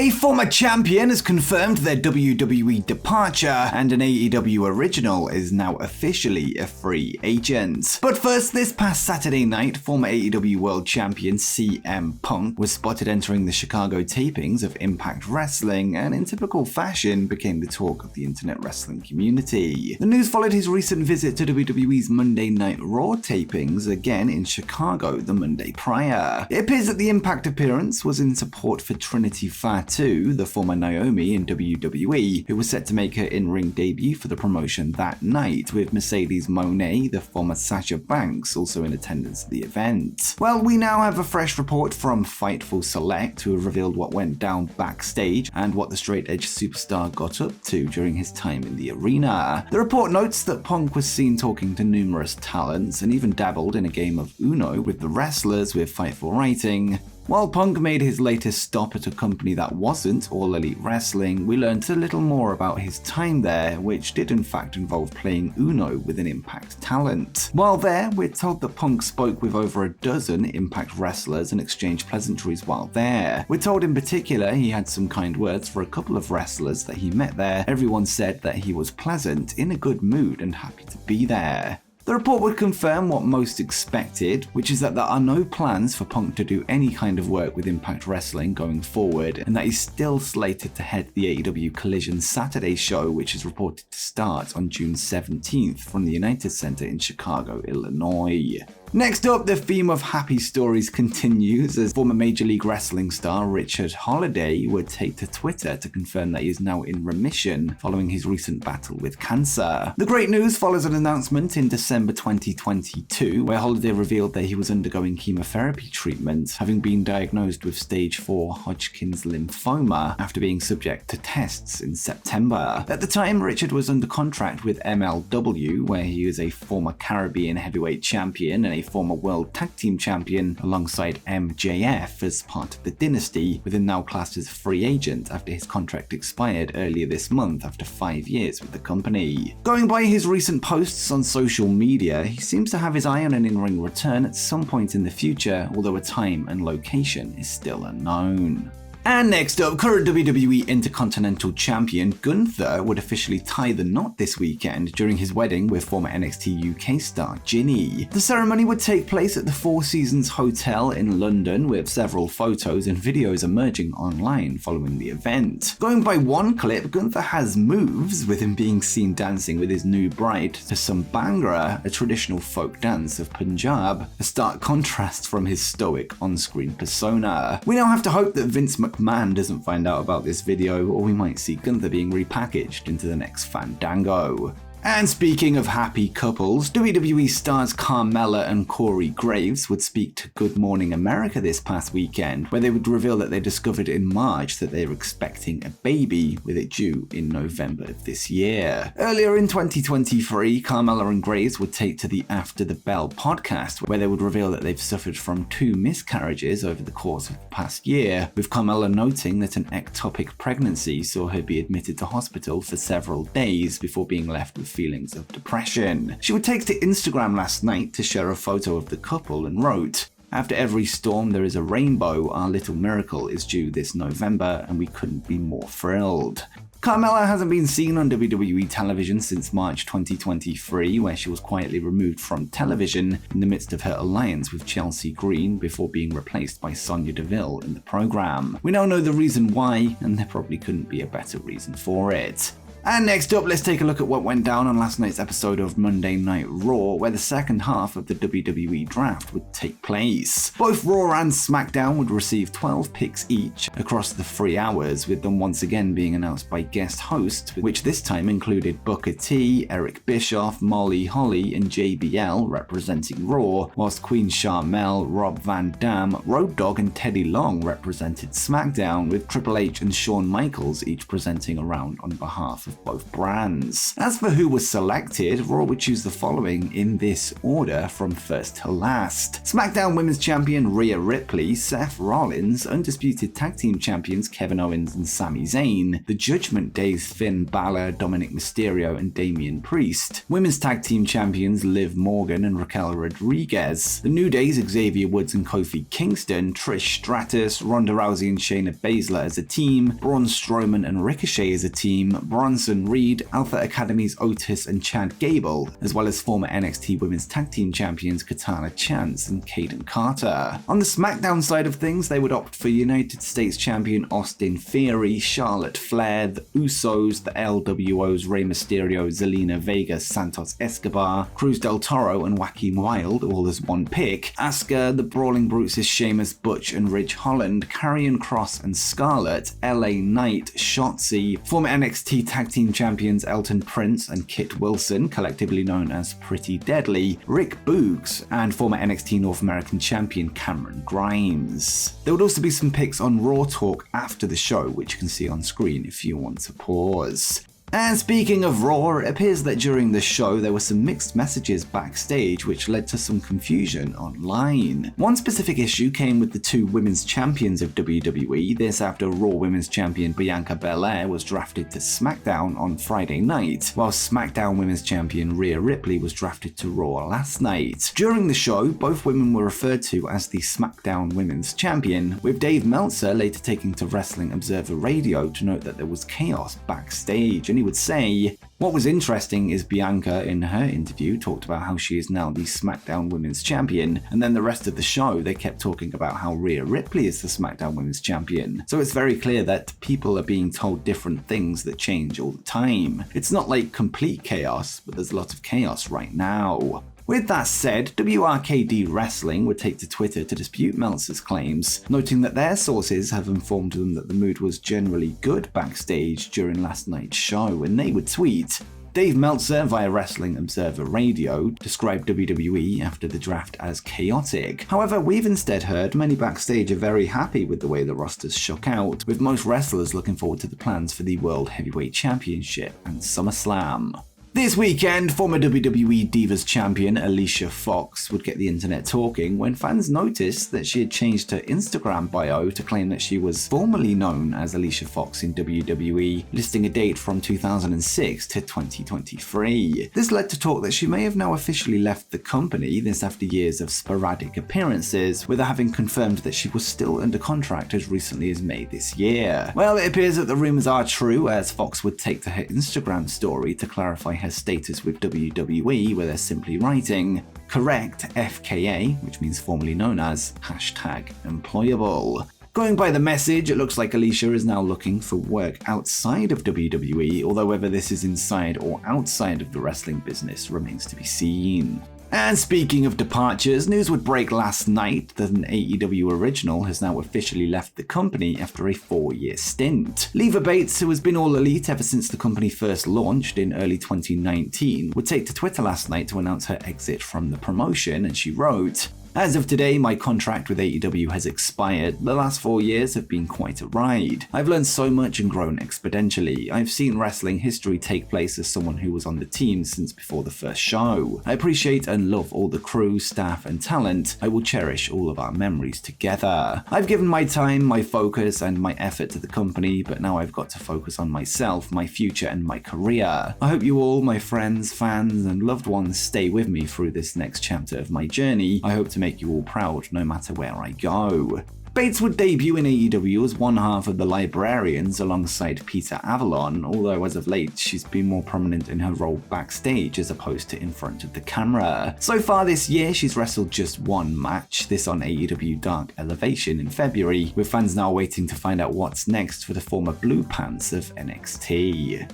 A former champion has confirmed their WWE departure, and an AEW original is now officially a free agent. But first, this past Saturday night, former AEW World Champion CM Punk was spotted entering the Chicago tapings of Impact Wrestling, and in typical fashion became the talk of the internet wrestling community. The news followed his recent visit to WWE's Monday Night Raw tapings, again in Chicago the Monday prior. It appears that the Impact appearance was in support for Trinity Fatu, the former Naomi in WWE, who was set to make her in-ring debut for the promotion that night, with Mercedes Moné, the former Sasha Banks, also in attendance at the event. Well, we now have a fresh report from Fightful Select, who have revealed what went down backstage and what the straight edge superstar got up to during his time in the arena. The report notes that Punk was seen talking to numerous talents and even dabbled in a game of Uno with the wrestlers, with Fightful writing, "While Punk made his latest stop at a company that wasn't All Elite Wrestling, we learned a little more about his time there, which did in fact involve playing Uno with an Impact talent." While there, we're told that Punk spoke with over a dozen Impact wrestlers and exchanged pleasantries while there. We're told in particular he had some kind words for a couple of wrestlers that he met there. Everyone said that he was pleasant, in a good mood, and happy to be there. The report would confirm what most expected, which is that there are no plans for Punk to do any kind of work with Impact Wrestling going forward, and that he's still slated to head the AEW Collision Saturday show, which is reported to start on June 17th from the United Center in Chicago, Illinois. Next up, the theme of happy stories continues as former Major League Wrestling star Richard Holiday would take to Twitter to confirm that he is now in remission following his recent battle with cancer. The great news follows an announcement in December 2022 where Holiday revealed that he was undergoing chemotherapy treatment, having been diagnosed with stage 4 Hodgkin's lymphoma after being subject to tests in September. At the time, Richard was under contract with MLW, where he is a former Caribbean heavyweight champion and a former World Tag Team Champion alongside MJF as part of the Dynasty, with him now classed as a free agent after his contract expired earlier this month after 5 years with the company. Going by his recent posts on social media, he seems to have his eye on an in-ring return at some point in the future, although a time and location is still unknown. And next up, current WWE Intercontinental Champion Gunther would officially tie the knot this weekend during his wedding with former NXT UK star Jinny. The ceremony would take place at the Four Seasons Hotel in London, with several photos and videos emerging online following the event. Going by one clip, Gunther has moves, with him being seen dancing with his new bride to some Bhangra, a traditional folk dance of Punjab, a stark contrast from his stoic on-screen persona. We now have to hope that Vince McMahon doesn't find out about this video, or we might see Gunther being repackaged into the next Fandango. And speaking of happy couples, WWE stars Carmella and Corey Graves would speak to Good Morning America this past weekend, where they would reveal that they discovered in March that they were expecting a baby, with it due in November of this year. Earlier in 2023, Carmella and Graves would take to the After the Bell podcast, where they would reveal that they've suffered from 2 miscarriages over the course of the past year, with Carmella noting that an ectopic pregnancy saw her be admitted to hospital for several days before being left with feelings of depression. She would take to Instagram last night to share a photo of the couple and wrote, "After every storm there is a rainbow. Our little miracle is due this November and we couldn't be more thrilled." Carmella hasn't been seen on WWE television since March 2023, where she was quietly removed from television in the midst of her alliance with Chelsea Green before being replaced by Sonya Deville in the program. We now know the reason why, and there probably couldn't be a better reason for it. And next up, let's take a look at what went down on last night's episode of Monday Night Raw, where the second half of the WWE draft would take place. Both Raw and SmackDown would receive 12 picks each across the 3 hours, with them once again being announced by guest hosts, which this time included Booker T, Eric Bischoff, Molly Holly, and JBL representing Raw, whilst Queen Sharmell, Rob Van Dam, Road Dogg, and Teddy Long represented SmackDown, with Triple H and Shawn Michaels each presenting a round on behalf of both brands. As for who was selected, Raw would choose the following in this order from first to last. SmackDown Women's Champion Rhea Ripley, Seth Rollins, Undisputed Tag Team Champions Kevin Owens and Sami Zayn, The Judgment Day's Finn Balor, Dominic Mysterio and Damian Priest, Women's Tag Team Champions Liv Morgan and Raquel Rodriguez, The New Day's Xavier Woods and Kofi Kingston, Trish Stratus, Ronda Rousey and Shayna Baszler as a team, Braun Strowman and Ricochet as a team, Bronson Reed, Alpha Academy's Otis and Chad Gable, as well as former NXT Women's Tag Team Champions Katana Chance and Kaden Carter. On the SmackDown side of things, they would opt for United States Champion Austin Theory, Charlotte Flair, the Usos, the LWOs Rey Mysterio, Zelina Vega, Santos Escobar, Cruz del Toro and Joaquin Wilde, all as one pick, Asuka, the Brawling Brutes Sheamus, Butch and Ridge Holland, Karrion Kross and Scarlett, LA Knight, Shotzi, former NXT Tag Team Champions Elton Prince and Kit Wilson, collectively known as Pretty Deadly, Rick Boogs, and former NXT North American Champion Cameron Grimes. There would also be some picks on Raw Talk after the show, which you can see on screen if you want to pause. And speaking of Raw, it appears that during the show there were some mixed messages backstage which led to some confusion online. One specific issue came with the two women's champions of WWE, this after Raw Women's Champion Bianca Belair was drafted to SmackDown on Friday night, while SmackDown Women's Champion Rhea Ripley was drafted to Raw last night. During the show, both women were referred to as the SmackDown Women's Champion, with Dave Meltzer later taking to Wrestling Observer Radio to note that there was chaos backstage, and he would say, "What was interesting is Bianca in her interview talked about how she is now the SmackDown Women's Champion, and then the rest of the show they kept talking about how Rhea Ripley is the SmackDown Women's Champion. So it's very clear that people are being told different things that change all the time. It's not like complete chaos, but there's a lot of chaos right now." With that said, WRKD Wrestling would take to Twitter to dispute Meltzer's claims, noting that their sources have informed them that the mood was generally good backstage during last night's show, and they would tweet, Dave Meltzer via Wrestling Observer Radio described WWE after the draft as chaotic. However, we've instead heard many backstage are very happy with the way the rosters shook out, with most wrestlers looking forward to the plans for the World Heavyweight Championship and SummerSlam. This weekend, former WWE Divas champion Alicia Fox would get the internet talking when fans noticed that she had changed her Instagram bio to claim that she was formerly known as Alicia Fox in WWE, listing a date from 2006 to 2023. This led to talk that she may have now officially left the company, this after years of sporadic appearances, with her having confirmed that she was still under contract as recently as May this year. Well, it appears that the rumors are true, as Fox would take to her Instagram story to clarify her status with WWE, where they're simply writing, correct FKA, which means formerly known as #employable. Going by the message, it looks like Alicia is now looking for work outside of WWE, although whether this is inside or outside of the wrestling business remains to be seen. And speaking of departures, news would break last night that an AEW original has now officially left the company after a 4-year stint. Leva Bates, who has been all elite ever since the company first launched in early 2019, would take to Twitter last night to announce her exit from the promotion, and she wrote, "As of today, my contract with AEW has expired. The last 4 years have been quite a ride. I've learned so much and grown exponentially. I've seen wrestling history take place as someone who was on the team since before the first show. I appreciate and love all the crew, staff, and talent. I will cherish all of our memories together. I've given my time, my focus, and my effort to the company, but now I've got to focus on myself, my future, and my career. I hope you all, my friends, fans, and loved ones stay with me through this next chapter of my journey. I hope to make you all proud no matter where I go." Bates would debut in AEW as one half of the Librarians alongside Peter Avalon, although as of late she's been more prominent in her role backstage as opposed to in front of the camera. So far this year, she's wrestled just one match, this on AEW Dark Elevation in February, with fans now waiting to find out what's next for the former Blue Pants of NXT.